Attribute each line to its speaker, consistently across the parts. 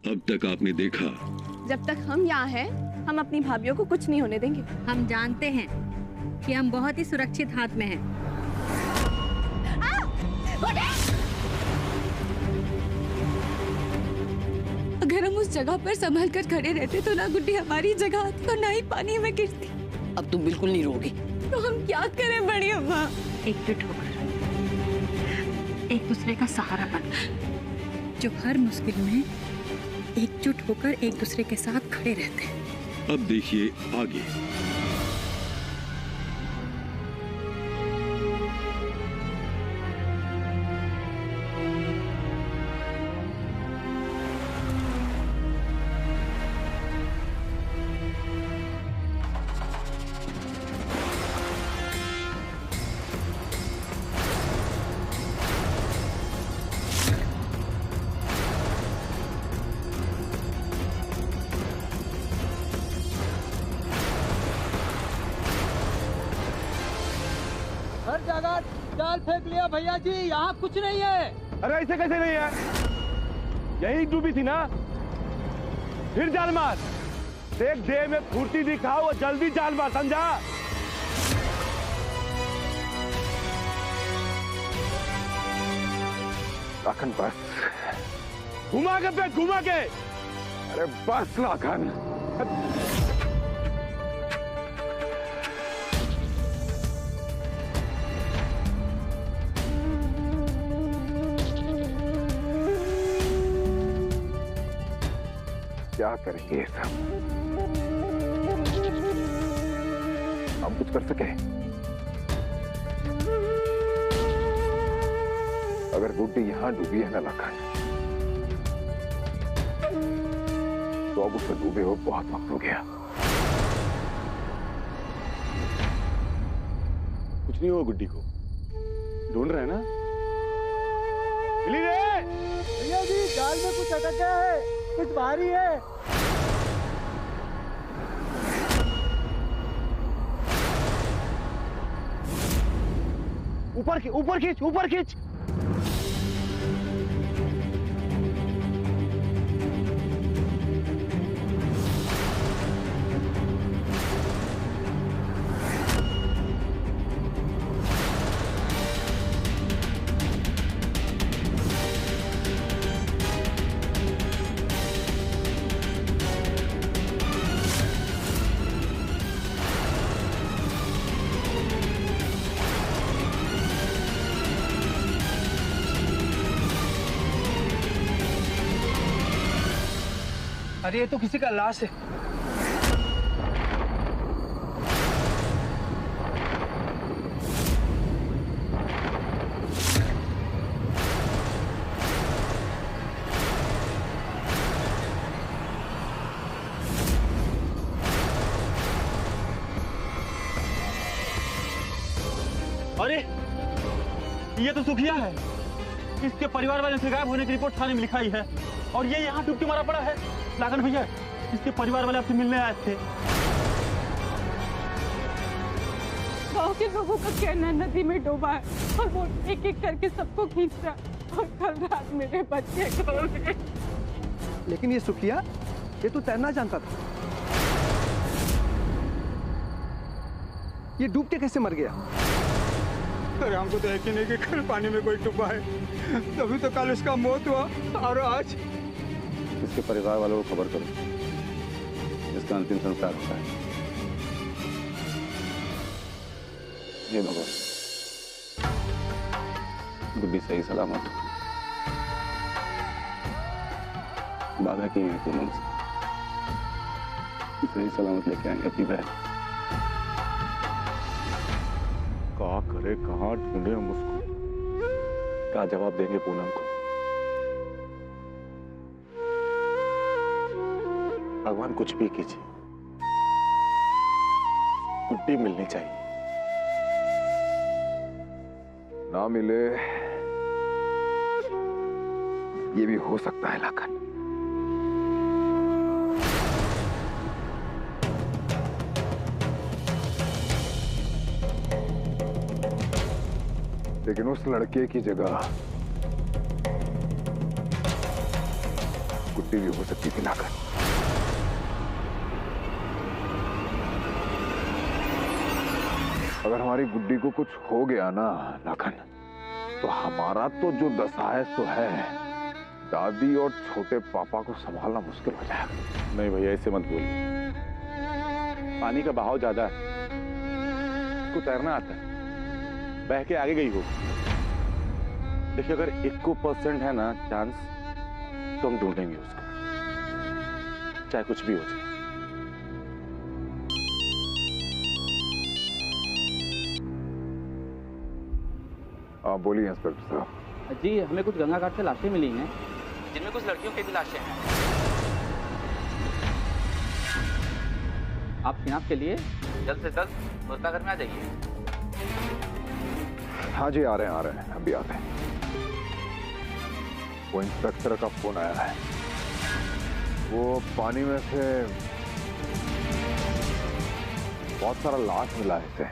Speaker 1: अब तक आपने देखा।
Speaker 2: जब तक हम यहाँ हैं, हम अपनी भाभीयों को कुछ नहीं होने देंगे।
Speaker 3: हम जानते हैं कि हम बहुत ही सुरक्षित हाथ में हैं।
Speaker 2: अगर हम उस जगह पर संभल कर खड़े रहते तो ना गुड्डी हमारी जगह आती और ना ही पानी में गिरती।
Speaker 4: अब तुम बिल्कुल नहीं रोगी।
Speaker 2: तो हम क्या करें बड़ी अम्मा?
Speaker 3: एकजुट होकर एक दूसरे का सहारा बन, जो हर मुश्किल में एकजुट होकर एक दूसरे के साथ खड़े रहते हैं।
Speaker 1: अब देखिए आगे।
Speaker 5: हर जगह जाल फेंक लिया भैया जी, यहाँ कुछ नहीं है।
Speaker 6: अरे ऐसे कैसे नहीं है? यही डूबी थी ना, फिर जाल मार। देख देह में फुर्ती दिखाओ और जल्दी जाल मार, समझा? लाखन बस, घुमा के पे घुमा के। अरे बस लाखन। क्या करेंगे ये सब? हम कुछ कर सके? अगर गुड्डी यहां डूबी है ना लाखन, तो अब उसे डूबे हो बहुत वक्त हो गया। कुछ नहीं हुआ गुड्डी को, ढूंढ रहे हैं ना? मिली रे
Speaker 5: भैया जी, जाल में कुछ अटक गया है, कुछ भारी है।
Speaker 6: ऊपर खींच, ऊपर खींच।
Speaker 5: अरे ये तो किसी का लाश है।
Speaker 7: अरे ये तो सुखिया है। इसके परिवार वाले से गायब होने की रिपोर्ट थाने में लिखाई है और ये यहाँ डुबकी मारा पड़ा है। लाखन भैया, इसके परिवार वाले आपसे मिलने आए थे।
Speaker 2: गाँव के लोगों का कहना नदी में डूबा है और वो एक एक करके सबको खींच रहा है। और कल रात मेरे बच्चे खो गए।
Speaker 5: लेकिन ये सुखिया, ये तो तैरना जानता था। ये डूब के कैसे मर गया?
Speaker 7: अरे हमको तो यकीन नहीं कि कल पानी में कोई डूबा है, तभी तो कल इसका मौत हुआ और आज।
Speaker 6: इसके परिवार वालों को खबर करो, इसका अंतिम संस्कार होता है। ये भगवान, गुड्डी सही सलामत बाधा की है पूनम से, सही सलामत लेके आएंगे अपनी बहन। कहाँ करे, कहाँ ढूंढे हम उसको? क्या जवाब देंगे पूनम को? भगवान कुछ भी कीजिए, गुड्डी मिलनी चाहिए। ना मिले ये भी हो सकता है लाखन। लेकिन उस लड़के की जगह
Speaker 4: गुड्डी भी हो सकती थी लाखन। अगर हमारी गुड्डी को कुछ हो गया ना लाखन, तो हमारा तो जो दशा है सो है, दादी और छोटे पापा को संभालना मुश्किल हो जाएगा।
Speaker 6: नहीं भैया, ऐसे मत बोलिए। पानी का बहाव ज्यादा है, उसको तैरना आता है, बह के आगे गई हो। देखिए, अगर 1% है ना चांस, तो हम ढूंढेंगे उसको, चाहे कुछ भी हो जाए।
Speaker 4: आप बोलिए इंस्पेक्टर साहब।
Speaker 5: जी, हमें कुछ गंगा घाट से लाशें मिली हैं,
Speaker 8: जिनमें कुछ लड़कियों की भी लाशें हैं।
Speaker 5: आप शिनाख्त के लिए
Speaker 8: जल्द से जल्द मुर्दाघर में आ जाइए।
Speaker 4: हाँ जी, आ रहे हैं, अभी आते हैं। वो इंस्पेक्टर का फोन आया है, वो पानी में से बहुत सारा लाश मिला है इसे,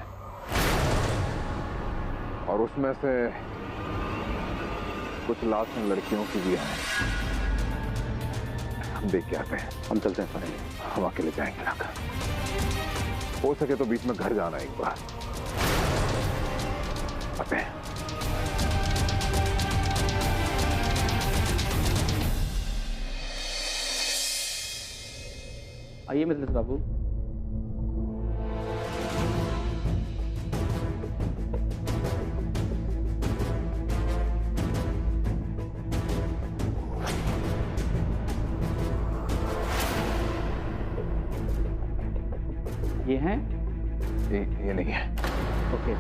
Speaker 4: और उसमें से कुछ लाश में लड़कियों की भी है। हम देख के आते हैं।
Speaker 6: हम चलते हैं सारे।
Speaker 4: हम अकेले जाएंगे लाखन, हो सके तो बीच में घर जाना एक बार। आते हैं।
Speaker 5: आइए मिसेस बाबू। ये हैं?
Speaker 4: ये नहीं है।
Speaker 5: ओके।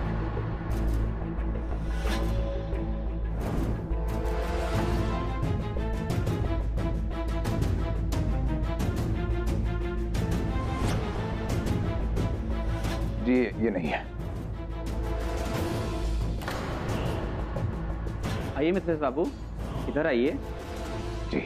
Speaker 4: जी, ये नहीं है।
Speaker 5: आइए मिसेस बाबू, इधर आइए।
Speaker 4: जी।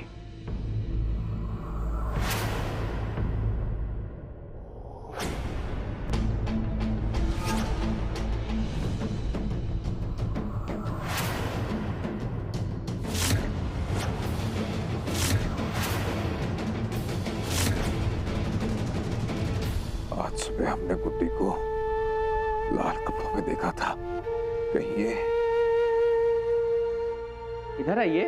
Speaker 4: आज सुबह हमने गुड्डी को लाल कपड़ों में देखा था। कहीं ये
Speaker 5: इधर आइए।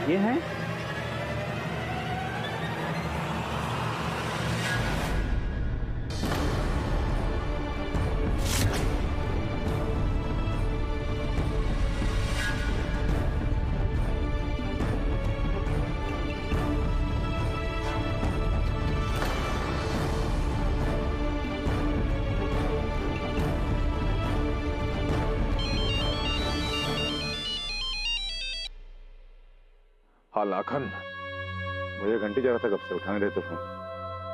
Speaker 5: ये हैं?
Speaker 4: हाँ लाखन,
Speaker 6: मुझे घंटी जा रहा था, कब से उठाने रहे थे फोन।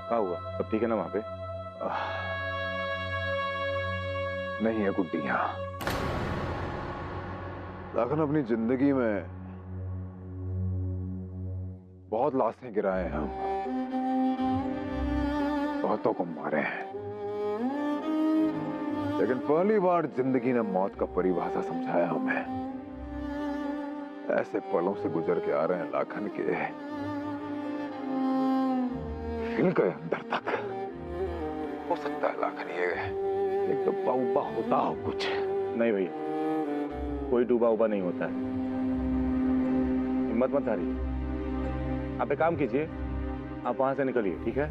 Speaker 6: क्या हुआ, सब ठीक है ना वहां पे?
Speaker 4: नहीं है गुड्डी यहाँ। लाखन, अपनी जिंदगी में बहुत लाशें गिराए हैं हम, बहुतों को मारे हैं, लेकिन पहली बार जिंदगी ने मौत का परिभाषा समझाया हमें। ऐसे पलों से गुजर के आ रहे हैं लाखन के हिल गए अंदर तक। हो सकता है लाखन ये एक डब्बा उब्बा होता हो कुछ।
Speaker 6: नहीं भैया, कोई डूबा उबा नहीं होता है, हिम्मत मत हारिए। आप एक काम कीजिए, आप वहां से निकलिए, ठीक है?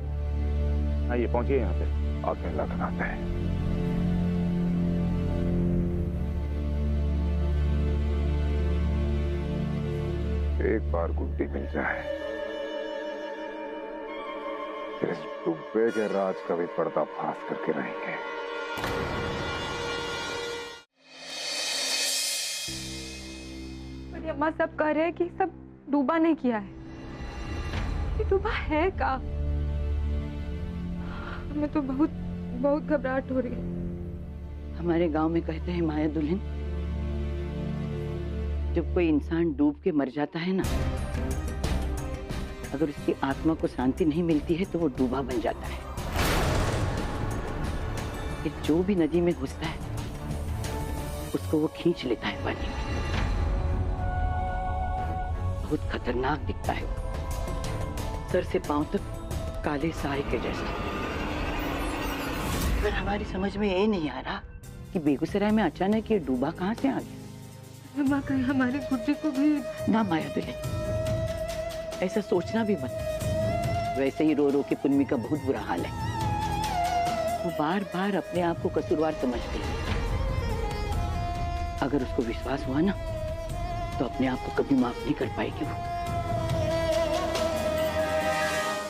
Speaker 6: आइए, पहुंचिए यहाँ पे।
Speaker 4: आके लाखन आते हैं। एक बार गुड्डी मिल जाए, फिर इस डुब्बे के राज का भी पर्दाफाश करके रहेंगे।
Speaker 2: पर अम्मा सब कह रहे हैं कि सब डूबा ने किया है। ये डूबा है का? हमें तो बहुत बहुत घबराहट हो रही है।
Speaker 9: हमारे गांव में कहते हैं माया दुल्हन, जब कोई इंसान डूब के मर जाता है ना, अगर उसकी आत्मा को शांति नहीं मिलती है तो वो डूबा बन जाता है। कि जो भी नदी में घुसता है उसको वो खींच लेता है पानी में। बहुत खतरनाक दिखता है वो, सर से पांव तक काले साए के जैसा। पर हमारी समझ में ये नहीं आ रहा कि बेगूसराय में अचानक ये डूबा कहाँ से आ गया।
Speaker 2: अम्मा कहीं हमारी गुड्डी को भी
Speaker 9: ना माया दुल्हन, ऐसा सोचना भी मत। वैसे ही रो रो के पुन्नी का बहुत बुरा हाल है। वो बार बार अपने आप को कसूरवार समझती है। अगर उसको विश्वास हुआ ना तो अपने आप को कभी माफ नहीं कर पाएगी वो।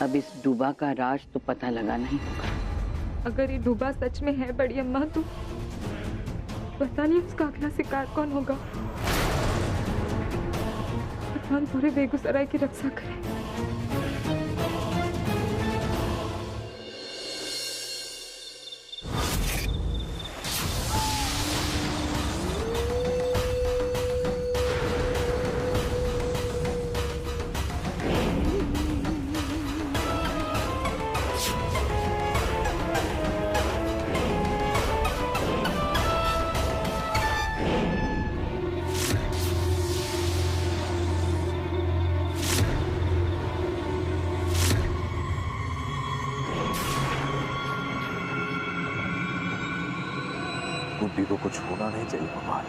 Speaker 9: अब इस डूबा का राज तो पता लगाना ही होगा।
Speaker 2: अगर ये डूबा सच में है बड़ी अम्मा तो पता नहीं उसका अगला शिकार कौन होगा। भगवान पूरे बेगूसराय की रक्षा करे।
Speaker 4: गुड्डी को कुछ होना नहीं चाहिए भगवान।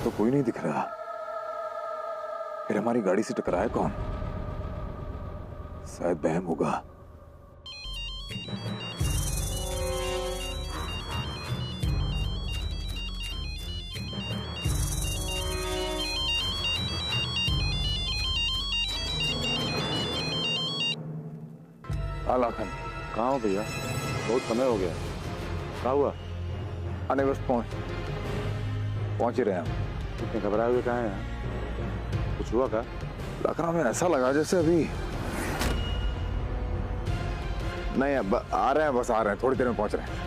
Speaker 4: तो कोई नहीं दिख रहा। फिर हमारी गाड़ी से टकराया कौन? शायद बहम होगा। लाखन
Speaker 6: कहाँ हो भैया? बहुत समय हो गया। क्या हुआ?
Speaker 4: आने बस पहुंच ही रहे हैं हम।
Speaker 6: इतने घबराए हुए कहाँ हैं? कुछ हुआ क्या?
Speaker 4: लखनऊ में ऐसा लगा जैसे अभी नहीं। अब आ रहे हैं, बस आ रहे हैं, थोड़ी देर में पहुंच रहे हैं।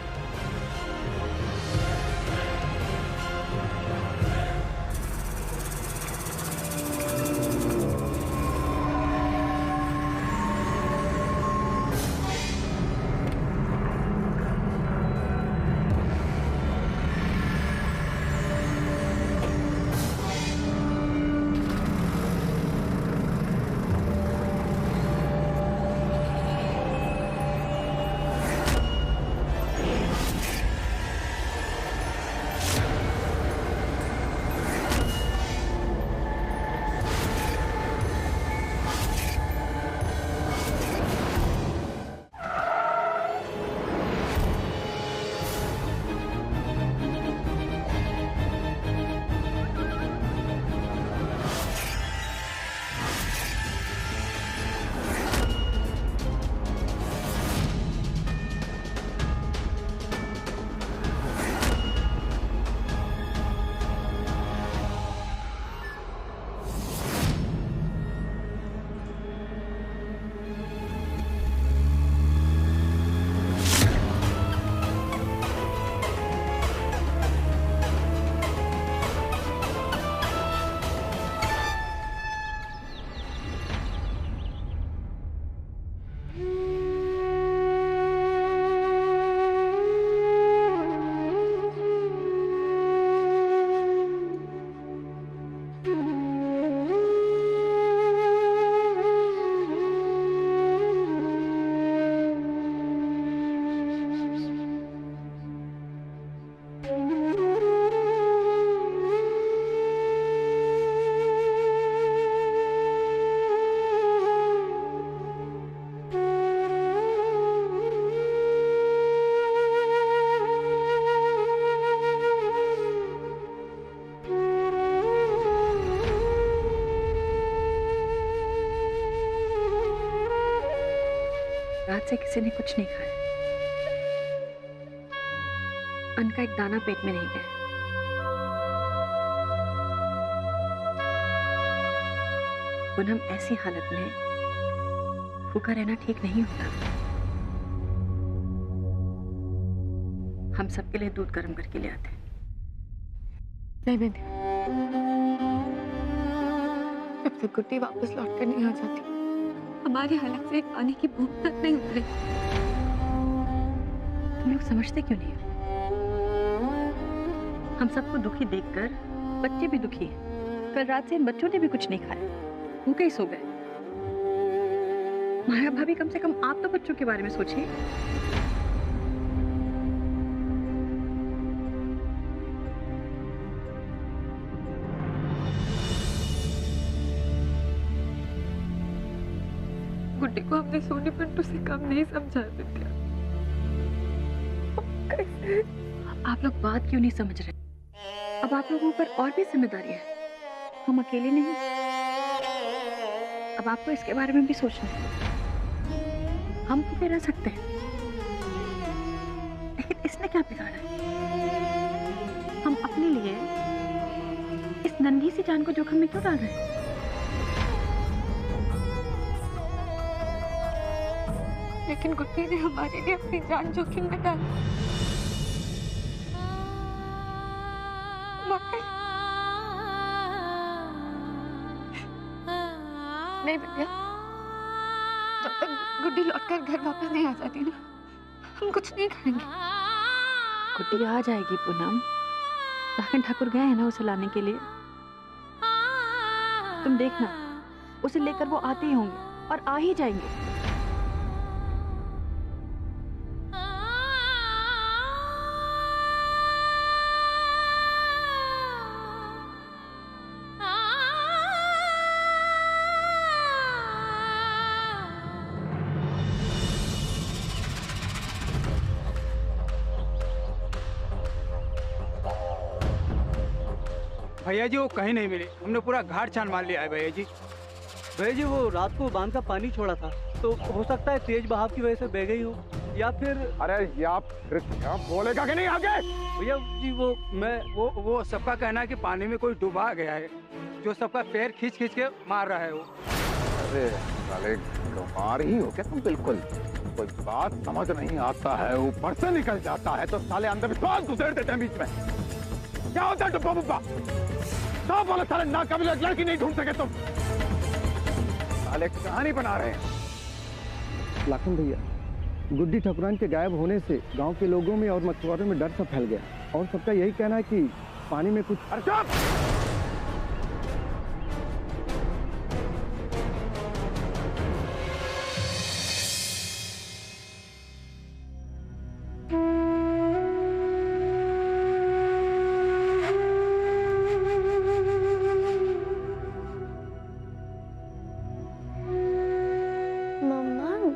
Speaker 3: रात से किसी ने कुछ नहीं खाया। अन्न का एक दाना पेट में नहीं गया। पूनम, ऐसी हालत में भूखा रहना ठीक नहीं होता। हम सबके लिए दूध गर्म करके ले आते हैं।
Speaker 2: नहीं बेटी, जब तक गुड्डी वापस लौट कर नहीं आ जाती, हमारी हालत से एक पानी की बूंद तक नहीं उतरी।
Speaker 3: तुम लोग समझते क्यों नहीं हो? हम सबको दुखी देखकर बच्चे भी दुखी हैं। कल रात से इन बच्चों ने भी कुछ नहीं खाया, भूखे ही सो गए। माया भाभी, कम से कम आप तो बच्चों के बारे में सोचिए।
Speaker 2: गुड्डी को हमने सोनी पिंटू से कम नहीं समझा विद्या। कैसे?
Speaker 3: आप लोग बात क्यों नहीं समझ रहे? अब आप लोगों पर और भी जिम्मेदारी है, हम अकेले नहीं। अब आपको इसके बारे में भी सोचना है। हम भूखे रह सकते हैं, लेकिन इसने क्या बिगाड़ा है? हम अपने लिए इस नन्ही सी जान को जोखिम में क्यों डाल रहे हैं?
Speaker 2: लेकिन गुड्डी ने हमारे लिए अपनी जान जोखिम में डाली। नहीं विद्या, जब तक गुड्डी लौटकर घर वापस नहीं आ जाती ना, हम कुछ नहीं खाएंगे।
Speaker 3: गुड्डी आ जाएगी पूनम। लाखन ठाकुर गए हैं ना उसे लाने के लिए। तुम देखना, उसे लेकर वो आते ही होंगे और आ ही जाएंगे।
Speaker 5: भैया जी वो कहीं नहीं मिली। हमने पूरा घाट छान मार लिया है भैया जी। भैया जी वो रात को बांध का पानी छोड़ा था, तो हो सकता है तेज बहाव की वजह से बह गई हो, या फिर
Speaker 4: अरे या फिर क्या बोलेगा कि नहीं आगे?
Speaker 5: भैया जी वो सबका कहना है कि पानी में कोई डुबा गया है, जो सबका पैर खींच खींच के मार रहा है वो।
Speaker 4: अरे साले गंवार ही हो क्या तुम? बिल्कुल कोई बात समझ नहीं आता है, ऊपर से निकल जाता है तो साले अंधविश्वास घुसेड़ देते हैं बीच में। क्या होता है डुब्बा बुब्बा? तो बोलो साले नाकाबिल लड़की नहीं ढूंढ सके तुम। साले कहानी बना रहे हैं।
Speaker 10: लाखन भैया, गुड्डी ठकुरान के गायब होने से गांव के लोगों में और मछुआरों में डर सा फैल गया, और सबका यही कहना है कि पानी में कुछ।
Speaker 4: अरे चुप!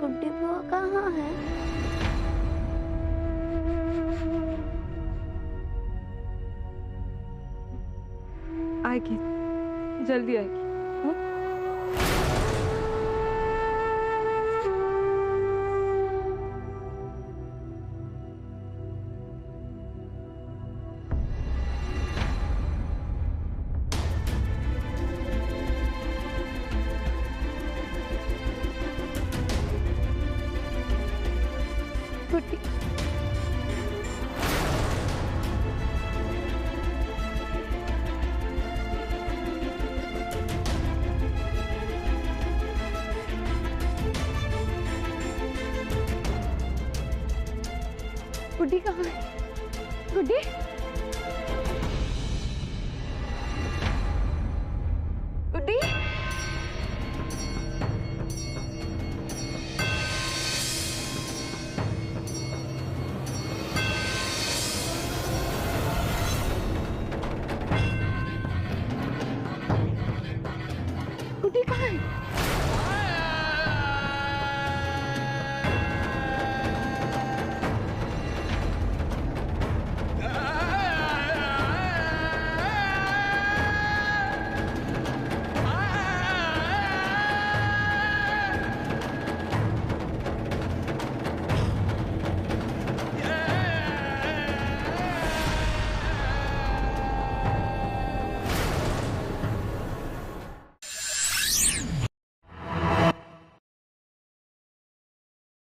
Speaker 11: गुड्डी बुआ कहाँ है?
Speaker 2: आएगी, जल्दी आएगी। गुड्डी, गुड्डी कहाँ है? गुड्डी?